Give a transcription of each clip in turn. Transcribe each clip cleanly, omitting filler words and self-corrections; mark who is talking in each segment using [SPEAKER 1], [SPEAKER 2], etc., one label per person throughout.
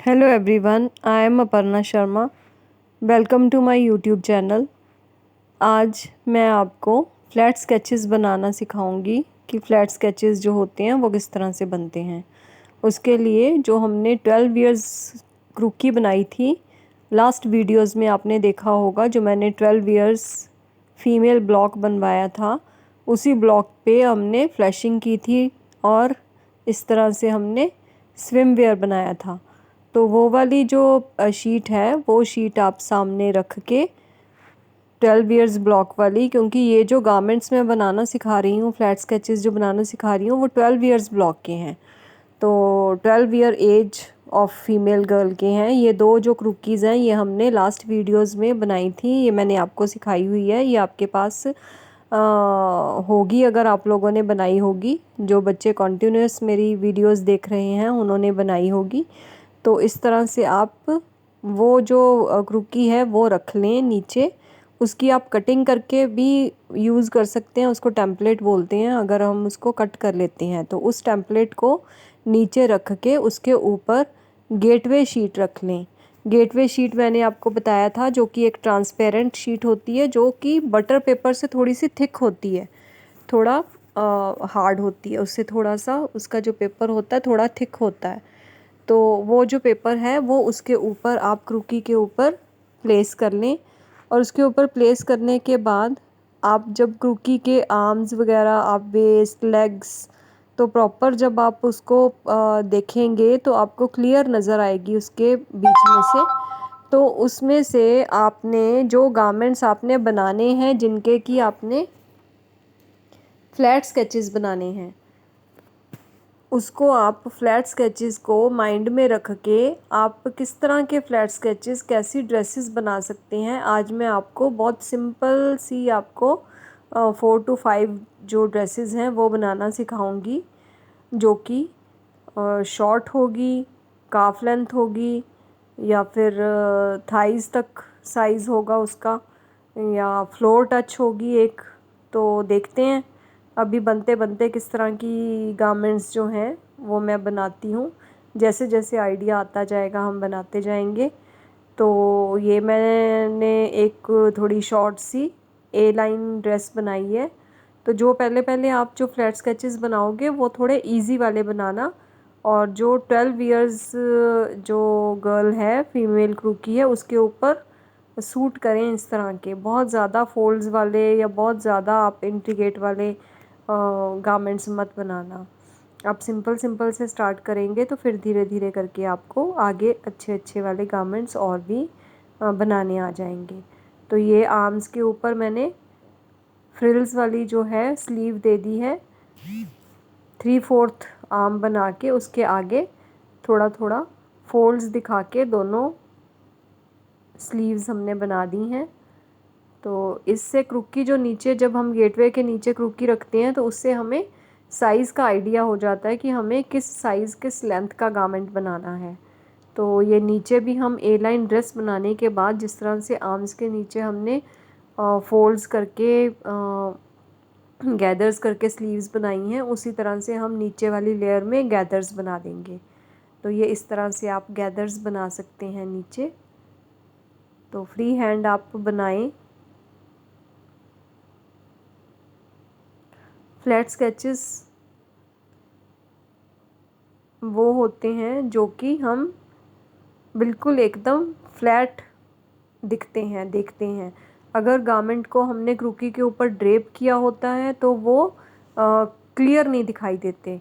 [SPEAKER 1] Hello everyone, I am Aparna Sharma. Welcome to my YouTube channel. आज मैं आपको फ्लैट स्केचेस बनाना सिखाऊंगी कि फ्लैट स्केचेस जो होते हैं वो किस तरह से बनते हैं। उसके लिए जो हमने 12 इयर्स क्रूकी बनाई थी, लास्ट वीडियोस में आपने देखा होगा, जो मैंने 12 इयर्स फीमेल ब्लॉक बनवाया था, उसी ब्लॉक पे हमने फ्लैशिंग की थी और इस तरह से हमने स्विम वेयर बनाया था। तो वो वाली जो शीट है, वो शीट आप सामने रख के 12 इयर्स ब्लॉक वाली, क्योंकि ये जो गारमेंट्स मैं बनाना सिखा रही हूँ, फ्लैट स्केचेस जो बनाना सिखा रही हूँ, वो 12 इयर्स ब्लॉक के हैं। तो 12 year age of female girl के हैं। ये दो जो क्रूकीज़ हैं, ये हमने लास्ट वीडियोस में बनाई थी, ये मैंने आपको सिखाई हुई है। ये आपके पास होगी, अगर आप लोगों ने बनाई होगी। जो बच्चे कॉन्टीन्यूस मेरी वीडियोस देख रहे हैं, उन्होंने बनाई होगी। तो इस तरह से आप वो जो क्रूकी है वो रख लें नीचे। उसकी आप कटिंग करके भी यूज़ कर सकते हैं, उसको टेम्पलेट बोलते हैं। अगर हम उसको कट कर लेते हैं तो उस टेम्पलेट को नीचे रख के उसके ऊपर गेटवे शीट रख लें। गेटवे शीट मैंने आपको बताया था, जो कि एक ट्रांसपेरेंट शीट होती है, जो कि बटर पेपर से थोड़ी सी थिक होती है, थोड़ा हार्ड होती है। उससे थोड़ा सा उसका जो पेपर होता है थोड़ा थिक होता है। तो वो जो पेपर है वो उसके ऊपर आप क्रूकी के ऊपर प्लेस कर लें। और उसके ऊपर प्लेस करने के बाद आप जब क्रूकी के आर्म्स वगैरह, आप वेस्ट, लेग्स, तो प्रॉपर जब आप उसको देखेंगे तो आपको क्लियर नज़र आएगी उसके बीच में से। तो उसमें से आपने जो गारमेंट्स आपने बनाने हैं, जिनके कि आपने फ्लैट स्केचेस बनाने हैं, उसको आप फ्लैट स्केचेस को माइंड में रख के आप किस तरह के फ्लैट स्केचेस, कैसी ड्रेसेस बना सकते हैं, आज मैं आपको बहुत सिंपल सी आपको 4 to 5 जो ड्रेसेस हैं वो बनाना सिखाऊंगी। जो कि शॉर्ट होगी, काफ लेंथ होगी, या फिर थाइज़ तक साइज़ होगा उसका, या फ्लोर टच होगी एक। तो देखते हैं अभी बनते बनते किस तरह की गारमेंट्स जो हैं वो मैं बनाती हूँ। जैसे जैसे आइडिया आता जाएगा हम बनाते जाएंगे। तो ये मैंने एक थोड़ी शॉर्ट सी ए लाइन ड्रेस बनाई है। तो जो पहले पहले आप जो फ्लैट स्केचेस बनाओगे वो थोड़े इजी वाले बनाना। और जो 12 इयर्स जो गर्ल है, फीमेल क्रू की है, उसके ऊपर सूट करें इस तरह के। बहुत ज़्यादा फोल्ड्स वाले या बहुत ज़्यादा आप इंट्रिकेट वाले गारमेंट्स मत बनाना। आप सिंपल सिंपल से स्टार्ट करेंगे तो फिर धीरे धीरे करके आपको आगे अच्छे अच्छे वाले गारमेंट्स और भी बनाने आ जाएंगे। तो ये आर्म्स के ऊपर मैंने फ्रिल्स वाली जो है स्लीव दे दी है। 3/4 आर्म बना के उसके आगे थोड़ा थोड़ा फोल्ड्स दिखा के दोनों स्लीव्स हमने बना दी हैं। तो इससे क्रूकी जो नीचे, जब हम गेटवे के नीचे क्रूकी रखते हैं, तो उससे हमें साइज़ का आइडिया हो जाता है कि हमें किस साइज़, किस लेंथ का गारमेंट बनाना है। तो ये नीचे भी हम ए लाइन ड्रेस बनाने के बाद जिस तरह से आर्म्स के नीचे हमने फोल्ड्स करके गैदर्स करके स्लीव्स बनाई हैं, उसी तरह से हम नीचे वाली लेयर में गैदर्स बना देंगे। तो ये इस तरह से आप गैदर्स बना सकते हैं नीचे। तो फ्री हैंड आप बनाएं। फ्लैट स्केचेस वो होते हैं जो कि हम बिल्कुल एकदम फ्लैट दिखते हैं, देखते हैं। अगर गारमेंट को हमने क्रूकी के ऊपर ड्रेप किया होता है तो वो क्लियर नहीं दिखाई देते।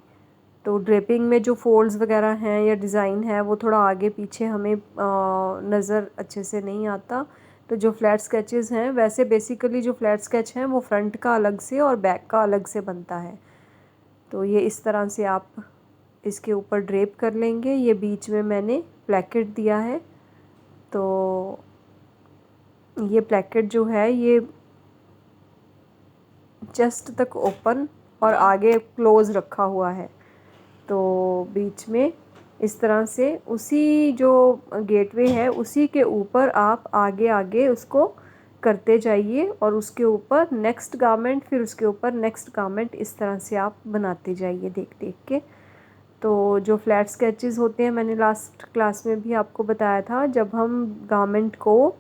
[SPEAKER 1] तो ड्रेपिंग में जो फोल्ड्स वगैरह हैं या डिज़ाइन है, वो थोड़ा आगे पीछे हमें नज़र अच्छे से नहीं आता। तो जो फ्लैट स्केचेस हैं, वैसे बेसिकली जो फ्लैट स्केच हैं वो फ्रंट का अलग से और बैक का अलग से बनता है। तो ये इस तरह से आप इसके ऊपर ड्रेप कर लेंगे। ये बीच में मैंने प्लेकेट दिया है। तो ये प्लेकेट जो है ये चेस्ट तक ओपन और आगे क्लोज रखा हुआ है। तो बीच में इस तरह से उसी जो गेटवे है उसी के ऊपर आप आगे आगे उसको करते जाइए, और उसके ऊपर नेक्स्ट गारमेंट, फिर उसके ऊपर नेक्स्ट गारमेंट, इस तरह से आप बनाते जाइए देख देख के। तो जो फ्लैट स्केचेस होते हैं, मैंने लास्ट क्लास में भी आपको बताया था, जब हम गारमेंट को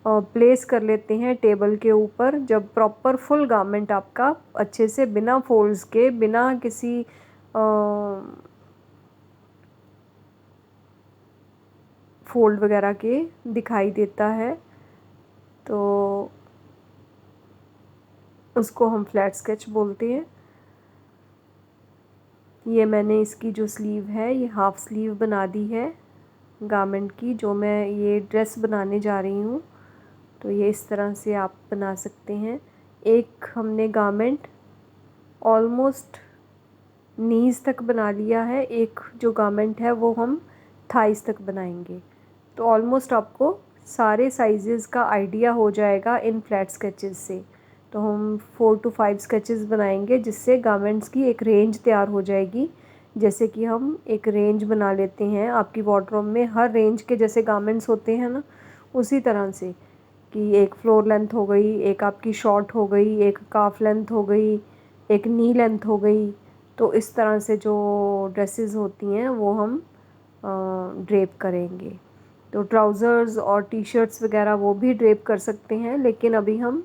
[SPEAKER 1] प्लेस कर लेते हैं टेबल के ऊपर, जब प्रॉपर फुल गारमेंट आपका अच्छे से बिना फोल्ड्स के, बिना किसी फोल्ड वगैरह के दिखाई देता है, तो उसको हम फ्लैट स्केच बोलते हैं। ये मैंने इसकी जो स्लीव है, ये हाफ स्लीव बना दी है गारमेंट की, जो मैं ये ड्रेस बनाने जा रही हूँ। तो ये इस तरह से आप बना सकते हैं। एक हमने गारमेंट ऑलमोस्ट नीज़ तक बना लिया है, एक जो गारमेंट है वो हम थाइस तक बनाएंगे। तो ऑलमोस्ट आपको सारे साइज़ेस का आइडिया हो जाएगा इन फ्लैट स्केचेस से। तो हम 4 to 5 स्केचेस बनाएंगे, जिससे गारमेंट्स की एक रेंज तैयार हो जाएगी। जैसे कि हम एक रेंज बना लेते हैं आपकी वार्डरोब में, हर रेंज के जैसे गारमेंट्स होते हैं ना, उसी तरह से कि एक फ्लोर लेंथ हो गई, एक आपकी शॉर्ट हो गई, एक काफ लेंथ हो गई, एक नी लेंथ हो गई। तो इस तरह से जो ड्रेसेस होती हैं वो हम ड्रेप करेंगे। तो ट्राउज़र्स और टी शर्ट्स वगैरह वो भी ड्रेप कर सकते हैं, लेकिन अभी हम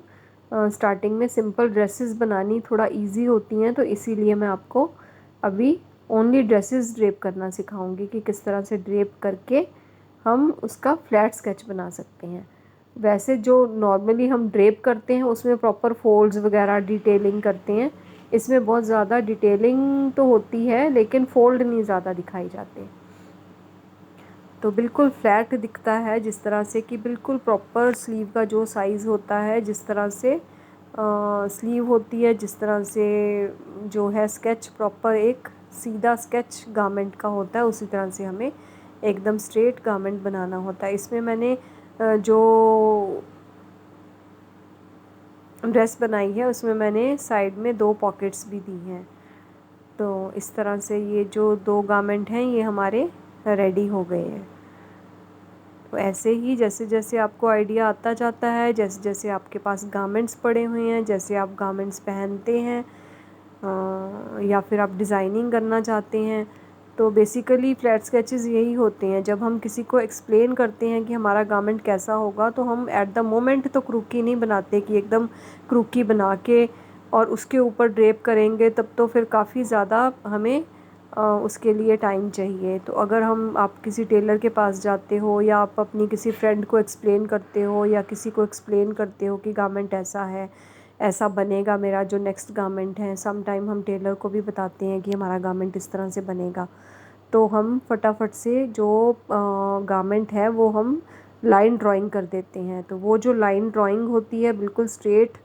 [SPEAKER 1] स्टार्टिंग में सिंपल ड्रेसेस बनानी थोड़ा इजी होती हैं, तो इसीलिए मैं आपको अभी ओनली ड्रेसेस ड्रेप करना सिखाऊंगी कि किस तरह से ड्रेप करके हम उसका फ्लैट स्केच बना सकते हैं। वैसे जो नॉर्मली हम ड्रेप करते हैं उसमें प्रॉपर फोल्ड्स वगैरह डिटेलिंग करते हैं, इसमें बहुत ज़्यादा डिटेलिंग तो होती है लेकिन फोल्ड नहीं ज़्यादा दिखाई जाते। तो बिल्कुल फ्लैट दिखता है, जिस तरह से कि बिल्कुल प्रॉपर स्लीव का जो साइज़ होता है, जिस तरह से स्लीव होती है, जिस तरह से जो है स्केच प्रॉपर एक सीधा स्केच गारमेंट का होता है, उसी तरह से हमें एकदम स्ट्रेट गारमेंट बनाना होता है। इसमें मैंने जो ड्रेस बनाई है उसमें मैंने साइड में 2 पॉकेट्स भी दी हैं। तो इस तरह से ये जो 2 गारमेंट हैं ये हमारे रेडी हो गए हैं। तो ऐसे ही जैसे जैसे आपको आइडिया आता जाता है, जैसे जैसे आपके पास गारमेंट्स पड़े हुए हैं, जैसे आप गारमेंट्स पहनते हैं या फिर आप डिज़ाइनिंग करना चाहते हैं, तो बेसिकली फ्लैट स्केचेस यही होते हैं। जब हम किसी को एक्सप्लेन करते हैं कि हमारा गारमेंट कैसा होगा, तो हम एट द मोमेंट तो क्रूकी नहीं बनाते कि एकदम क्रूकी बना के और उसके ऊपर ड्रेप करेंगे, तब तो फिर काफ़ी ज़्यादा हमें उसके लिए टाइम चाहिए। तो अगर आप किसी टेलर के पास जाते हो, या आप अपनी किसी फ्रेंड को एक्सप्लेन करते हो, या किसी को एक्सप्लेन करते हो कि गारमेंट ऐसा है, ऐसा बनेगा मेरा जो नेक्स्ट गारमेंट है, सम टाइम हम टेलर को भी बताते हैं कि हमारा गारमेंट इस तरह से बनेगा, तो हम फटाफट से जो गारमेंट है वो हम लाइन ड्राइंग कर देते हैं। तो वो जो लाइन ड्राइंग होती है बिल्कुल स्ट्रेट,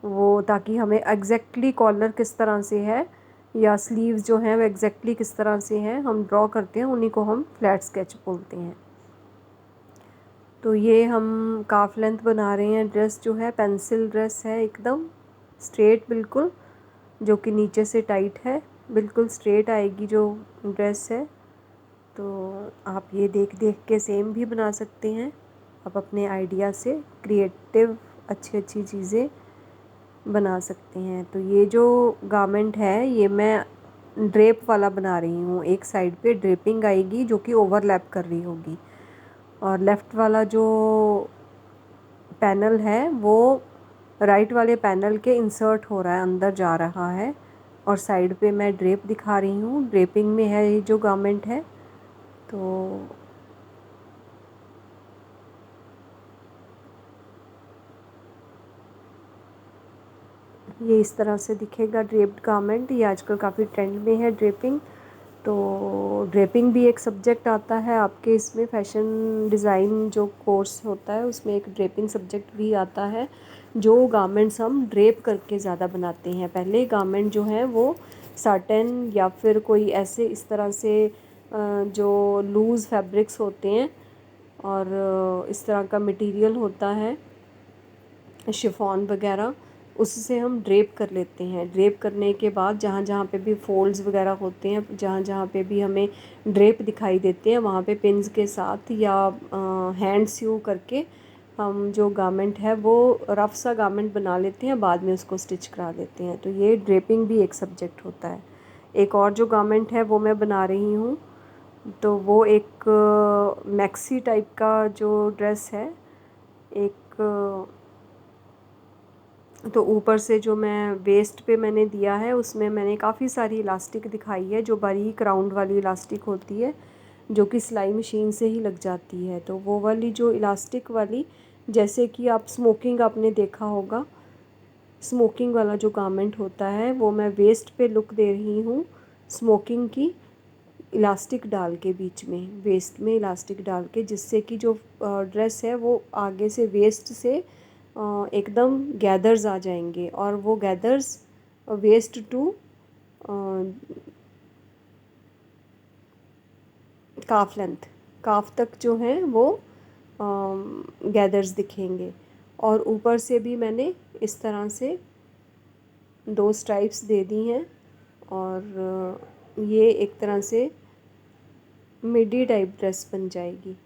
[SPEAKER 1] वो ताकि हमें एग्जैक्टली कॉलर किस तरह से है या स्लीव्स जो हैं वो एग्जैक्टली किस तरह से हैं हम ड्रॉ करते हैं, उन्हीं को हम फ्लैट स्केच बोलते हैं। तो ये हम काफ लेंथ बना रहे हैं। ड्रेस जो है पेंसिल ड्रेस है, एकदम स्ट्रेट बिल्कुल, जो कि नीचे से टाइट है, बिल्कुल स्ट्रेट आएगी जो ड्रेस है। तो आप ये देख देख के सेम भी बना सकते हैं। आप अपने आइडिया से क्रिएटिव अच्छी अच्छी चीज़ें बना सकते हैं। तो ये जो गारमेंट है ये मैं ड्रेप वाला बना रही हूँ, एक साइड पे ड्रेपिंग आएगी जो कि ओवरलैप कर रही होगी, और लेफ़्ट वाला जो पैनल है वो राइट वाले पैनल के इंसर्ट हो रहा है, अंदर जा रहा है, और साइड पे मैं ड्रेप दिखा रही हूँ। ड्रेपिंग में है ये जो गारमेंट है। तो ये इस तरह से दिखेगा ड्रेप्ड गारमेंट। ये आजकल काफ़ी ट्रेंड में है ड्रेपिंग। तो ड्रेपिंग भी एक सब्जेक्ट आता है आपके इसमें, फैशन डिज़ाइन जो कोर्स होता है उसमें एक ड्रेपिंग सब्जेक्ट भी आता है, जो गारमेंट्स हम ड्रेप करके ज़्यादा बनाते हैं। पहले गारमेंट जो है वो साटन या फिर कोई ऐसे इस तरह से जो लूज़ फैब्रिक्स होते हैं और इस तरह का मटेरियल होता है, शिफॉन वगैरह, उससे हम ड्रेप कर लेते हैं। ड्रेप करने के बाद जहाँ जहाँ पे भी फोल्ड्स वगैरह होते हैं, जहाँ जहाँ पे भी हमें ड्रेप दिखाई देते हैं, वहाँ पे पिन्स के साथ या हैंड स्यू करके हम जो गारमेंट है वो रफ सा गारमेंट बना लेते हैं, बाद में उसको स्टिच करा लेते हैं। तो ये ड्रेपिंग भी एक सब्जेक्ट होता है। एक और जो गारमेंट है वो मैं बना रही हूँ। तो वो एक मैक्सी टाइप का जो ड्रेस है, एक तो ऊपर से जो मैं वेस्ट पे मैंने दिया है उसमें मैंने काफ़ी सारी इलास्टिक दिखाई है, जो बारीक राउंड वाली इलास्टिक होती है जो कि सिलाई मशीन से ही लग जाती है। तो वो वाली जो इलास्टिक वाली, जैसे कि आप स्मोकिंग आपने देखा होगा, स्मोकिंग वाला जो गारमेंट होता है वो मैं वेस्ट पे लुक दे रही हूँ स्मोकिंग की, इलास्टिक डाल के बीच में, वेस्ट में इलास्टिक डाल के, जिससे कि जो ड्रेस है वो आगे से वेस्ट से एकदम गैदर्स आ जाएंगे, और वो gathers waste to calf length, calf तक जो है वो गैदर्स दिखेंगे। और ऊपर से भी मैंने इस तरह से 2 स्ट्राइप्स दे दी हैं, और ये एक तरह से मिडी टाइप ड्रेस बन जाएगी।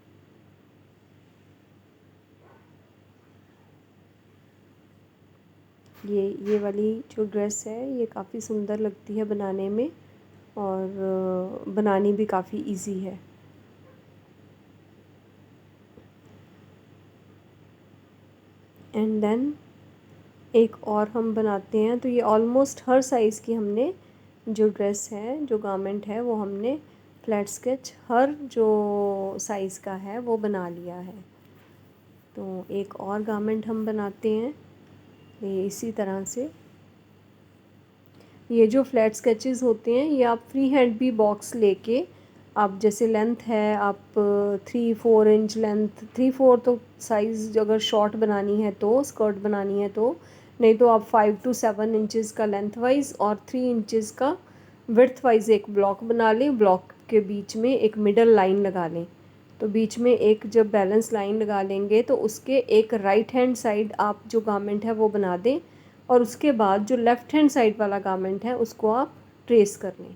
[SPEAKER 1] ये वाली जो ड्रेस है ये काफ़ी सुंदर लगती है बनाने में, और बनानी भी काफ़ी इजी है। एंड देन एक और हम बनाते हैं। तो ये ऑलमोस्ट हर साइज़ की हमने जो ड्रेस है, जो गारमेंट है, वो हमने फ्लैट स्केच हर जो साइज़ का है वो बना लिया है। तो एक और गारमेंट हम बनाते हैं ये इसी तरह से। ये जो फ्लैट स्केचेस होते हैं ये आप फ्री हैंड भी बॉक्स लेके, आप जैसे लेंथ है आप 3-4 इंच लेंथ, 3-4 तो साइज़ अगर शॉर्ट बनानी है तो, स्कर्ट बनानी है तो, नहीं तो आप 5 to 7 इंचज़ का लेंथ वाइज और 3 इंचज़ का विड्थ वाइज एक ब्लॉक बना लें। ब्लॉक के बीच में एक मिडल लाइन लगा लें। तो बीच में एक जब बैलेंस लाइन लगा लेंगे तो उसके एक राइट हैंड साइड आप जो गारमेंट है वो बना दें, और उसके बाद जो लेफ़्ट हैंड साइड वाला गारमेंट है उसको आप ट्रेस कर लें।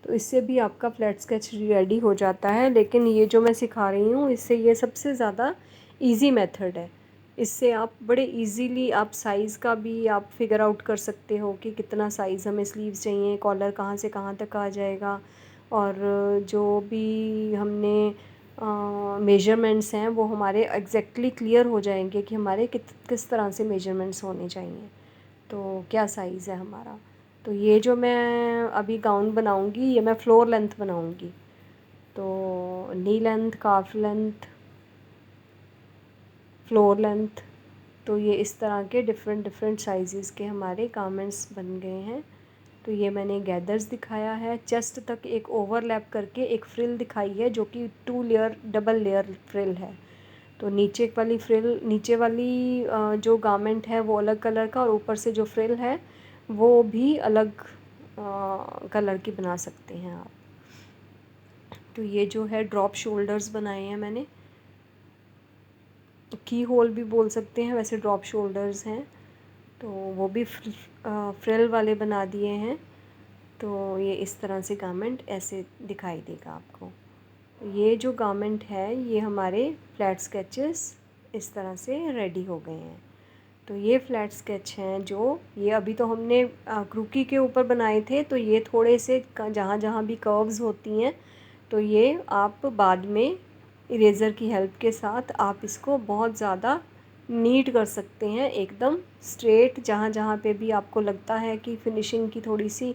[SPEAKER 1] तो इससे भी आपका फ्लैट स्केच रेडी हो जाता है। लेकिन ये जो मैं सिखा रही हूँ इससे ये सबसे ज़्यादा इजी मेथड है। इससे आप बड़े इजीली आप साइज़ का भी आप फिगर आउट कर सकते हो कि कितना साइज़ हमें स्लीव्स चाहिए, कॉलर कहाँ से कहाँ तक आ जाएगा, और जो भी हमने मेजरमेंट्स हैं वो हमारे एग्जैक्टली क्लियर हो जाएंगे कि हमारे किस तरह से मेजरमेंट्स होने चाहिए, तो क्या साइज़ है हमारा। तो ये जो मैं अभी गाउन बनाऊंगी ये मैं फ्लोर लेंथ बनाऊंगी। तो नी लेंथ, काफ लेंथ, फ्लोर लेंथ, तो ये इस तरह के डिफरेंट डिफरेंट साइज़ के हमारे गारमेंट्स बन गए हैं। तो ये मैंने गैदर्स दिखाया है, चेस्ट तक एक ओवरलैप करके एक फ्रिल दिखाई है जो कि 2 लेयर डबल लेयर फ्रिल है। तो नीचे वाली फ्रिल, नीचे वाली जो गारमेंट है वो अलग कलर का, और ऊपर से जो फ्रिल है वो भी अलग कलर की बना सकते हैं आप। तो ये जो है ड्रॉप शोल्डर्स बनाए हैं मैंने, की होल भी बोल सकते हैं, वैसे ड्रॉप शोल्डर्स हैं। तो वो भी फ्रिल वाले बना दिए हैं। तो ये इस तरह से गारमेंट ऐसे दिखाई देगा आपको। ये जो गारमेंट है ये हमारे फ्लैट स्केचेस इस तरह से रेडी हो गए हैं। तो ये फ्लैट स्केच हैं जो, ये अभी तो हमने क्रूकी के ऊपर बनाए थे, तो ये थोड़े से जहाँ जहाँ भी कर्व्स होती हैं तो ये आप बाद में इरेज़र की हेल्प के साथ आप इसको बहुत ज़्यादा नीट कर सकते हैं, एकदम स्ट्रेट। जहाँ जहाँ पे भी आपको लगता है कि फिनिशिंग की थोड़ी सी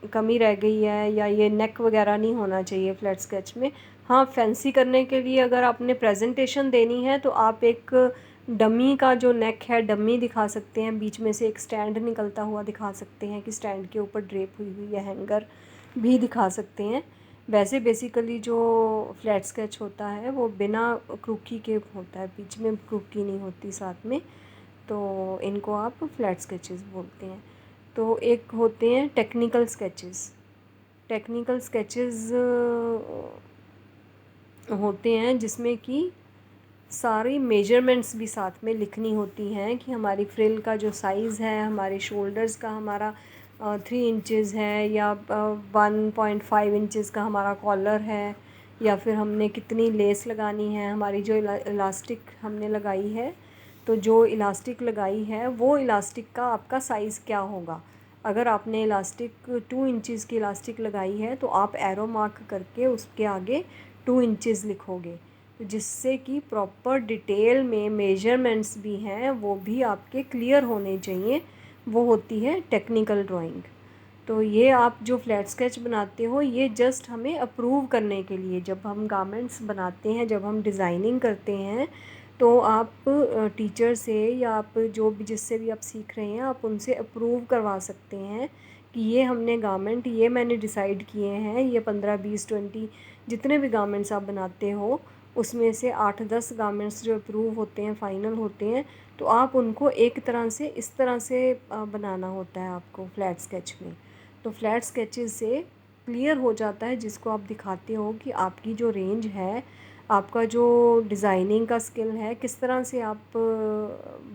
[SPEAKER 1] कमी रह गई है, या ये नेक वगैरह नहीं होना चाहिए फ्लैट स्केच में। हाँ, फैंसी करने के लिए अगर आपने प्रेजेंटेशन देनी है तो आप एक डमी का जो नेक है डमी दिखा सकते हैं, बीच में से एक स्टैंड निकलता हुआ दिखा सकते हैं कि स्टैंड के ऊपर ड्रेप हुई हुई या हैंगर भी दिखा सकते हैं। वैसे बेसिकली जो फ्लैट स्केच होता है वो बिना क्रूकी के होता है, बीच में क्रूकी नहीं होती साथ में, तो इनको आप फ्लैट स्केचेस बोलते हैं। तो एक होते हैं टेक्निकल स्केचेस। टेक्निकल स्केचेस होते हैं जिसमें कि सारी मेजरमेंट्स भी साथ में लिखनी होती हैं कि हमारी फ्रिल का जो साइज़ है, हमारे शोल्डर्स का हमारा 3 इंचज़ है, या 1.5 इंचज़ का हमारा कॉलर है, या फिर हमने कितनी लेस लगानी है, हमारी जो इलास्टिक हमने लगाई है, तो जो इलास्टिक लगाई है वो इलास्टिक का आपका साइज़ क्या होगा। अगर आपने इलास्टिक 2 इंचज़ की इलास्टिक लगाई है तो आप एरो मार्क करके उसके आगे 2 इंचज़ लिखोगे, तो जिससे कि प्रॉपर डिटेल में मेजरमेंट्स भी हैं वो भी आपके क्लियर होने चाहिए। वो होती है टेक्निकल ड्राइंग। तो ये आप जो फ्लैट स्केच बनाते हो ये जस्ट हमें अप्रूव करने के लिए, जब हम गारमेंट्स बनाते हैं, जब हम डिज़ाइनिंग करते हैं, तो आप टीचर से या आप जो भी जिससे भी आप सीख रहे हैं आप उनसे अप्रूव करवा सकते हैं कि ये हमने गारमेंट, ये मैंने डिसाइड किए हैं, ये 15 20 20 जितने भी गारमेंट्स आप बनाते हो उसमें से 8-10 गारमेंट्स जो अप्रूव होते हैं, फ़ाइनल होते हैं, तो आप उनको एक तरह से इस तरह से बनाना होता है आपको फ्लैट स्केच में। तो फ्लैट स्केचेस से क्लियर हो जाता है, जिसको आप दिखाते हो कि आपकी जो रेंज है, आपका जो डिज़ाइनिंग का स्किल है, किस तरह से आप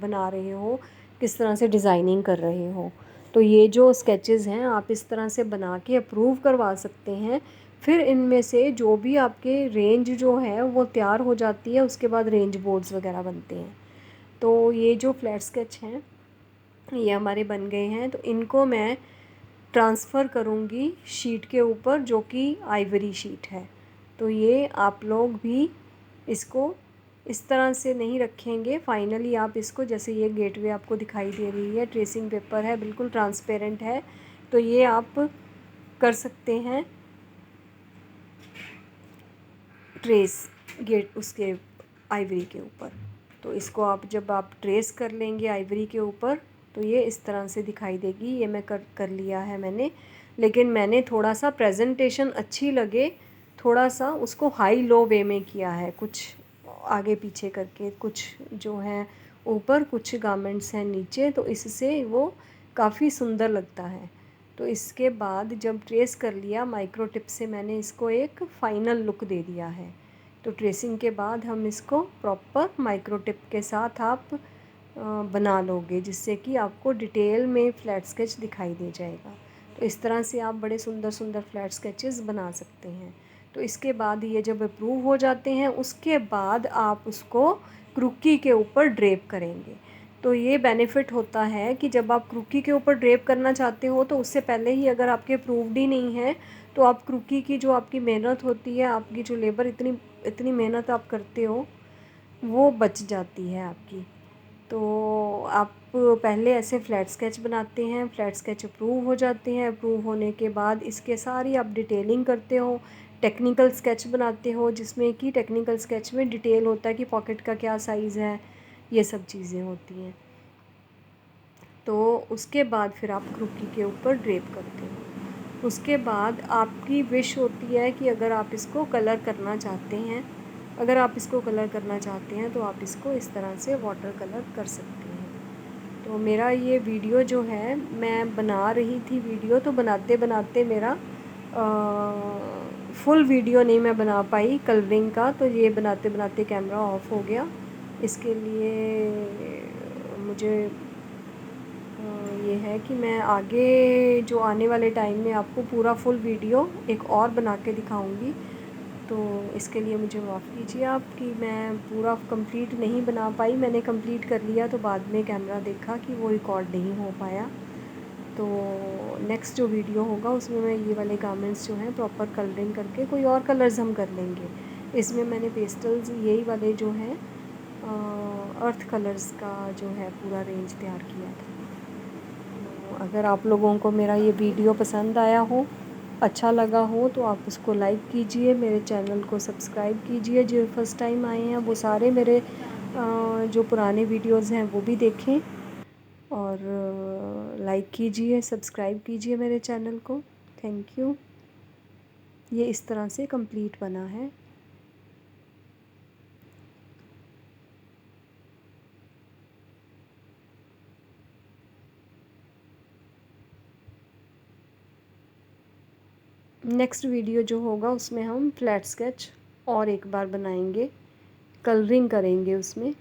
[SPEAKER 1] बना रहे हो, किस तरह से डिज़ाइनिंग कर रहे हो। तो ये जो स्केचेस हैं आप इस तरह से बना के अप्रूव करवा सकते हैं। फिर इनमें से जो भी आपके रेंज जो है वो तैयार हो जाती है, उसके बाद रेंज बोर्ड्स वगैरह बनते हैं। तो ये जो फ्लैट स्केच हैं ये हमारे बन गए हैं, तो इनको मैं ट्रांसफ़र करूँगी शीट के ऊपर जो कि आइवरी शीट है। तो ये आप लोग भी इसको इस तरह से नहीं रखेंगे। फाइनली आप इसको, जैसे ये गेटवे आपको दिखाई दे रही है, ट्रेसिंग पेपर है, बिल्कुल ट्रांसपेरेंट है, तो ये आप कर सकते हैं ट्रेस गेट उसके आइवरी के ऊपर। तो इसको आप जब आप ट्रेस कर लेंगे आइवरी के ऊपर तो ये इस तरह से दिखाई देगी। ये मैं कर लिया है मैंने, लेकिन मैंने थोड़ा सा प्रेजेंटेशन अच्छी लगे थोड़ा सा उसको हाई लो वे में किया है, कुछ आगे पीछे करके, कुछ जो है ऊपर, कुछ गारमेंट्स हैं नीचे, तो इससे वो काफ़ी सुंदर लगता है। तो इसके बाद जब ट्रेस कर लिया माइक्रो टिप से, मैंने इसको एक फ़ाइनल लुक दे दिया है। तो ट्रेसिंग के बाद हम इसको प्रॉपर माइक्रो टिप के साथ आप बना लोगे, जिससे कि आपको डिटेल में फ्लैट स्केच दिखाई दे जाएगा। तो इस तरह से आप बड़े सुंदर सुंदर फ्लैट स्केचेस बना सकते हैं। तो इसके बाद ये जब अप्रूव हो जाते हैं उसके बाद आप उसको क्रूकी के ऊपर ड्रेप करेंगे। तो ये बेनिफिट होता है कि जब आप क्रूकी के ऊपर ड्रेप करना चाहते हो तो उससे पहले ही अगर आपके अप्रूव्ड ही नहीं है तो आप क्रूकी की जो आपकी मेहनत होती है, आपकी जो लेबर, इतनी इतनी मेहनत आप करते हो वो बच जाती है आपकी। तो आप पहले ऐसे फ़्लैट स्केच बनाते हैं, फ़्लैट स्केच अप्रूव हो जाते हैं, अप्रूव होने के बाद इसके सारी आप डिटेलिंग करते हो, टेक्निकल स्केच बनाते हो, जिसमें कि टेक्निकल स्केच में डिटेल होता है कि पॉकेट का क्या साइज़ है, ये सब चीज़ें होती हैं। तो उसके बाद फिर आप क्रूकी के ऊपर ड्रेप करते हो। उसके बाद आपकी विश होती है कि अगर आप इसको कलर करना चाहते हैं, अगर आप इसको कलर करना चाहते हैं तो आप इसको इस तरह से वाटर कलर कर सकते हैं। तो मेरा ये वीडियो जो है, मैं बना रही थी वीडियो, तो बनाते बनाते मेरा फुल वीडियो नहीं मैं बना पाई कलरिंग का, तो ये बनाते बनाते कैमरा ऑफ हो गया। इसके लिए मुझे ये है कि मैं आगे जो आने वाले टाइम में आपको पूरा फुल वीडियो एक और बना के दिखाऊंगी। तो इसके लिए मुझे माफ़ कीजिए आप कि मैं पूरा कंप्लीट नहीं बना पाई। मैंने कंप्लीट कर लिया तो बाद में कैमरा देखा कि वो रिकॉर्ड नहीं हो पाया। तो नेक्स्ट जो वीडियो होगा उसमें मैं ये वाले गारमेंट्स जो हैं प्रॉपर कलरिंग करके, कोई और कलर्स हम कर लेंगे। इसमें मैंने पेस्टल्स यही वाले जो हैं अर्थ कलर्स का जो है पूरा रेंज तैयार किया था। तो अगर आप लोगों को मेरा ये वीडियो पसंद आया हो, अच्छा लगा हो, तो आप उसको लाइक कीजिए, मेरे चैनल को सब्सक्राइब कीजिए। जो फर्स्ट टाइम आए हैं वो सारे मेरे जो पुराने वीडियोज़ हैं वो भी देखें, और लाइक कीजिए, सब्सक्राइब कीजिए मेरे चैनल को। Thank you. ये इस तरह से कंप्लीट बना है। नेक्स्ट वीडियो जो होगा उसमें हम फ्लैट स्केच और एक बार बनाएंगे, कलरिंग करेंगे उसमें।